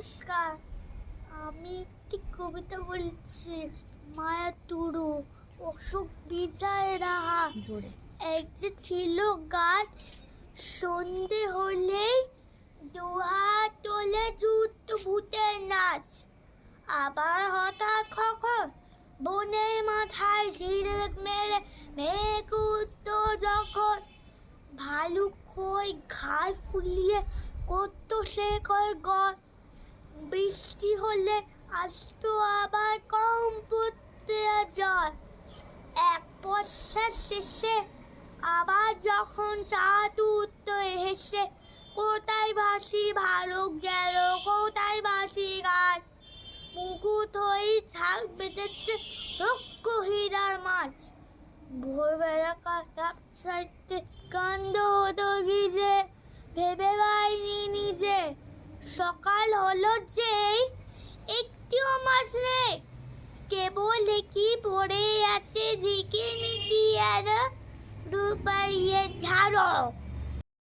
নমস্কার, আমি একটি কবিতা বলছি। মায়া তুরু, অশোক বিজয় রাহা। এক যে ছিল গাছ, সন্ধে হলেই দুহাত তোলে যুদ্ধ ভূতের নাচ। আবার হঠাৎ কখন বনের মাথায় ঝিলিক মেরে মেঘ উঠতো যখন, ভালুক কই ঘাড় ফুলিয়ে করত সে কয় গড়। বৃষ্টি হলে আসতো আবার কম পড়তে জল। এক বর্ষার শেষে আবার যখন চাঁদ উঠত হেসে, কোথায় ভাসি ভারত গেল, কোথায় ভাসি গাছ। মুকুট হয়ে ঝাঁক বেঁধেছে রক্ষ হীরার মাছ। ভোরবেলা কাপ সাইতে কান্দ হতো ভিজে, ভেবে পাইনি নিজে। সকাল হলো যেই একটিও মাছ নেই, কেবল কি পড়ে আছে ঝিকিমিকি আর রূপাইয়ের ঝাড়।